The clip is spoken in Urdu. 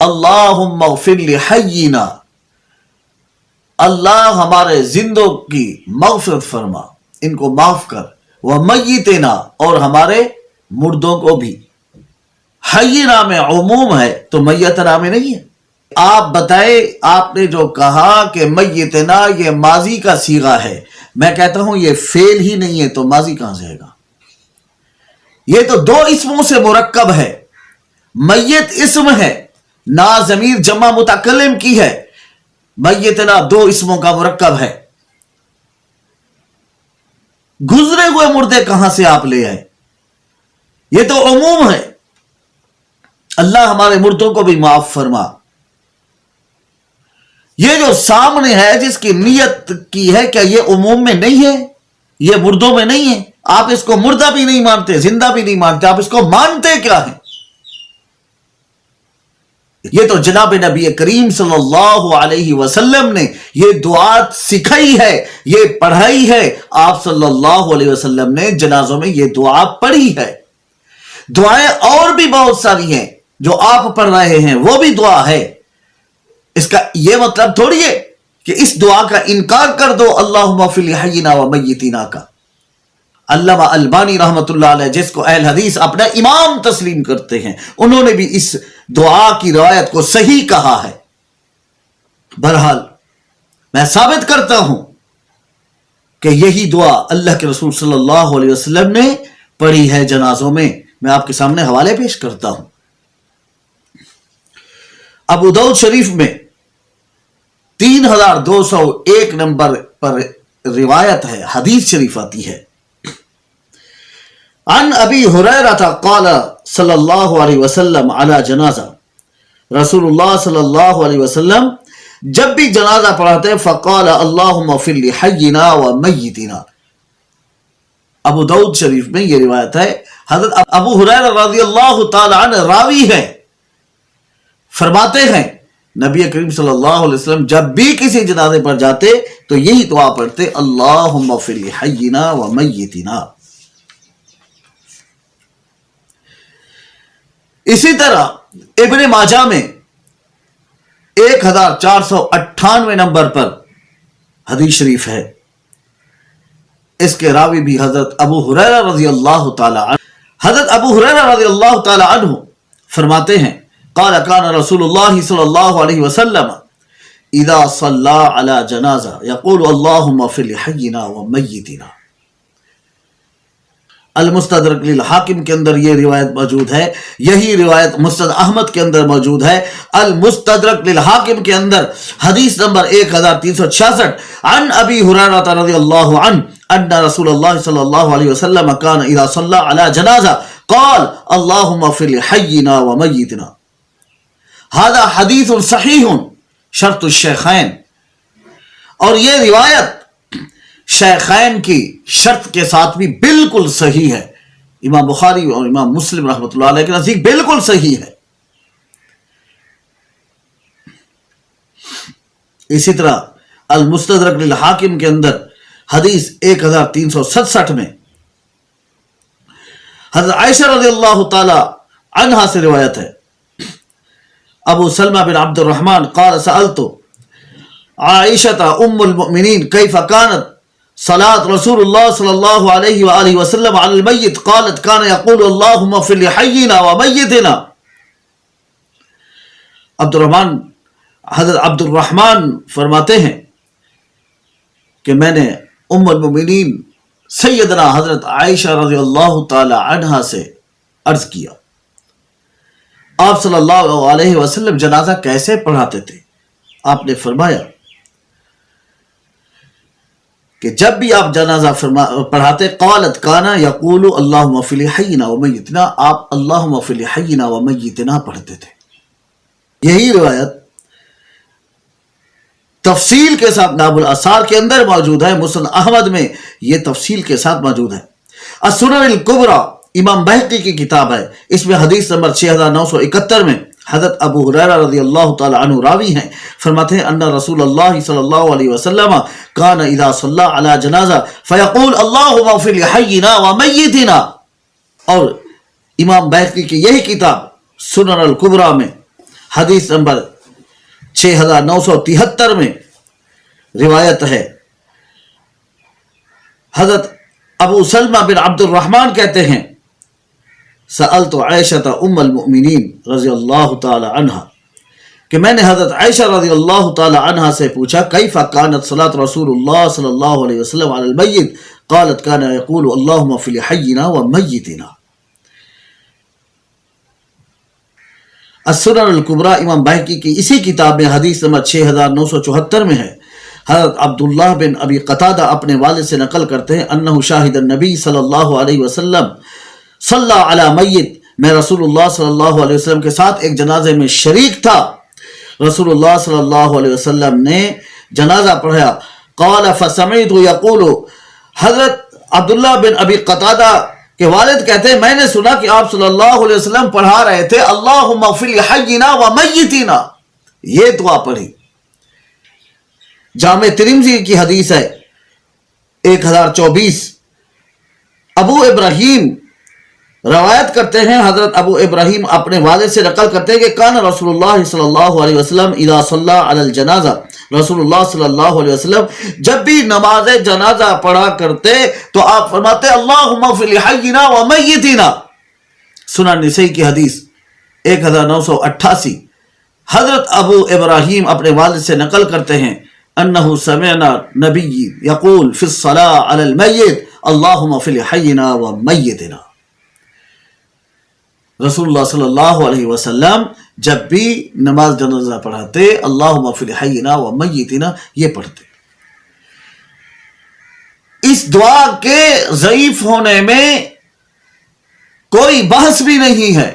اللہم اغفر لحینا، اللہ ہمارے زندوں کی مغفرت فرما، ان کو معاف کر، ومیتنا، اور ہمارے مردوں کو بھی۔ حینا میں عموم ہے تو میتنا میں نہیں ہے۔ آپ بتائیں، آپ نے جو کہا کہ میتنا یہ ماضی کا صیغہ ہے، میں کہتا ہوں یہ فعل ہی نہیں ہے تو ماضی کہاں سے آئے گا؟ یہ تو دو اسموں سے مرکب ہے۔ میت اسم ہے، نا ضمیر جمع متکلم کی ہے، میتنا دو اسموں کا مرکب ہے۔ گزرے ہوئے مردے کہاں سے آپ لے آئے؟ یہ تو عموم ہے۔ اللہ ہمارے مردوں کو بھی معاف فرما۔ یہ جو سامنے ہے جس کی نیت کی ہے، کیا یہ عموم میں نہیں ہے؟ یہ مردوں میں نہیں ہے؟ آپ اس کو مردہ بھی نہیں مانتے، زندہ بھی نہیں مانتے، آپ اس کو مانتے کیا ہیں؟ یہ تو جناب نبی کریم صلی اللہ علیہ وسلم نے یہ دعا سکھائی ہے، یہ پڑھائی ہے۔ آپ صلی اللہ علیہ وسلم نے جنازوں میں یہ دعا پڑھی ہے۔ دعائیں اور بھی بہت ساری ہیں جو آپ پڑھ رہے ہیں، وہ بھی دعا ہے۔ اس کا یہ مطلب تھوڑی ہے کہ اس دعا کا انکار کر دو، اللہم اغفر لحینا و میتنا کا۔ علامہ البانی رحمۃ اللہ علیہ، جس کو اہل حدیث اپنا امام تسلیم کرتے ہیں، انہوں نے بھی اس دعا کی روایت کو صحیح کہا ہے۔ بہرحال میں ثابت کرتا ہوں کہ یہی دعا اللہ کے رسول صلی اللہ علیہ وسلم نے پڑھی ہے جنازوں میں۔ میں آپ کے سامنے حوالے پیش کرتا ہوں۔ ابو داؤد شریف میں 3201 نمبر پر روایت ہے، حدیث شریف آتی ہے، عن ابی ہریرہ قال صلی اللہ علیہ وسلم علی جنازہ، رسول اللہ صلی اللہ علیہ وسلم جب بھی جنازہ پڑھاتے فقال اللہم اغفر لحینا و میتنا۔ ابو داؤد شریف میں یہ روایت ہے۔ حضرت ابو ہریرہ رضی اللہ تعالی عنہ راوی ہیں، فرماتے ہیں نبی کریم صلی اللہ علیہ وسلم جب بھی کسی جنازے پر جاتے تو یہی دعا پڑھتے، اللہم اغفر لحینا و میتنا۔ اسی طرح ابن ماجہ میں 1498 نمبر پر حدیث شریف ہے، اس کے راوی بھی حضرت ابو ہریرہ رضی اللہ تعالی عنہ۔ حضرت ابو ہریرہ رضی اللہ تعالی عنہ فرماتے ہیں، قال كان رسول اللہ صلی اللہ علیہ وسلم اذا صلى على جنازہ یقول اللہم اغفر لحینا و میتنا۔ المستدرک للحاکم کے اندر یہ روایت موجود ہے، یہی روایت مسند احمد کے اندر موجود ہے۔ المستدرک للحاکم کے اندر حدیث نمبر 1366 عن ابی ہریرہ رضی اللہ عنہ ان رسول اللہ صلی اللہ علیہ وسلم كان اذا صلى على جنازہ قال اللہم اغفر لحینا و میتنا۔ هذا حدیث صحیح شرط الشیخین، اور یہ روایت شیخین کی شرط کے ساتھ بھی بالکل صحیح ہے۔ امام بخاری اور امام مسلم رحمۃ اللہ علیہ کے نزدیک بالکل صحیح ہے۔ اسی طرح المستدرک للحاکم کے اندر حدیث 1367 میں حضرت عائشہ رضی اللہ تعالی عنہا سے روایت ہے، ابو سلمہ بن عبد الرحمن قال سألت عائشة ام المؤمنین کیف كانت صلاة رسول اللہ صلی اللہ علیہ وآلہ وسلم علی المیت قالت كان يقول اللہم اغفر لحینا ومیتنا۔ حضرت عبد الرحمن فرماتے ہیں کہ میں نے ام المؤمنین سیدنا حضرت عائشہ رضی اللہ تعالی عنہا سے عرض کیا، آپ صلی اللہ علیہ وسلم جنازہ کیسے پڑھاتے تھے؟ آپ نے فرمایا کہ جب بھی آپ جنازہ پڑھاتے قالت کانا یقول اللہم اغفر لحینا و میتنا، آپ اللہم اغفر لحینا و میتنا پڑھتے تھے۔ یہی روایت تفصیل کے ساتھ ناب الاثار کے اندر موجود ہے، مسند احمد میں یہ تفصیل کے ساتھ موجود ہے۔ السنن الکبریٰ امام بہقی کی کتاب ہے، اس میں حدیث نمبر 6971 میں حضرت ابو ہریرہ رضی اللہ تعالی عنہ راوی ہیں، فرماتے ہیں ان رسول اللہ صلی اللہ علیہ وسلم کان اذا صلی علی جنازہ فیقول اللہم اغفر لحینا و میتنا۔ اور امام بہقی کی یہی کتاب سنن الکبریٰ میں حدیث نمبر 6973 میں روایت ہے، حضرت ابو سلمہ بن عبد الرحمن کہتے ہیں سألت عائشہ ام المؤمنین رضی اللہ تعالی عنہ، کہ میں نے حضرت عائشہ رضی اللہ تعالی عنہ سے پوچھا کیف کانت صلاۃ رسول اللہ صلی اللہ علیہ وسلم علی المیت، قالت کان یقول اللہم فی حینا و میتنا۔ السنن الکبریٰ امام بہقی کی اسی کتاب میں حدیث نمبر 6974 میں ہے، حضرت عبداللہ بن ابی قتادہ اپنے والد سے نقل کرتے ہیں انہ شاہد النبی صلی اللہ علیہ وسلم صلی علی میت، میں رسول اللہ صلی اللہ علیہ وسلم کے ساتھ ایک جنازے میں شریک تھا، رسول اللہ صلی اللہ علیہ وسلم نے جنازہ پڑھایا، قال فسمعت یقول، حضرت عبداللہ بن ابی قتادہ کے والد کہتے ہیں میں نے سنا کہ آپ صلی اللہ علیہ وسلم پڑھا رہے تھے اللہم اغفر لحینا و میتنا، یہ دعا پڑھی۔ جامع ترمذی کی حدیث ہے 1024۔ ابو ابراہیم روایت کرتے ہیں، حضرت ابو ابراہیم اپنے والد سے نقل کرتے ہیں کہ کان رسول اللہ صلی اللہ علیہ وسلم اذا صلی علی الجنازہ، رسول اللہ صلی اللہ علیہ وسلم جب بھی نماز جنازہ پڑھا کرتے تو آپ فرماتے اللہم اغفر لحینا و میتنا۔ سنن نسائی کی حدیث 1988۔ حضرت ابو ابراہیم اپنے والد سے نقل کرتے ہیں انہ سمعنا نبی یقول فی الصلاة علی المیت اللہم اغفر لحینا و میتنا۔ رسول اللہ صلی اللہ علیہ وسلم جب بھی نماز جنازہ پڑھاتے اللہم اغفر لحینا و میتنا یہ پڑھتے۔ اس دعا کے ضعیف ہونے میں کوئی بحث بھی نہیں ہے،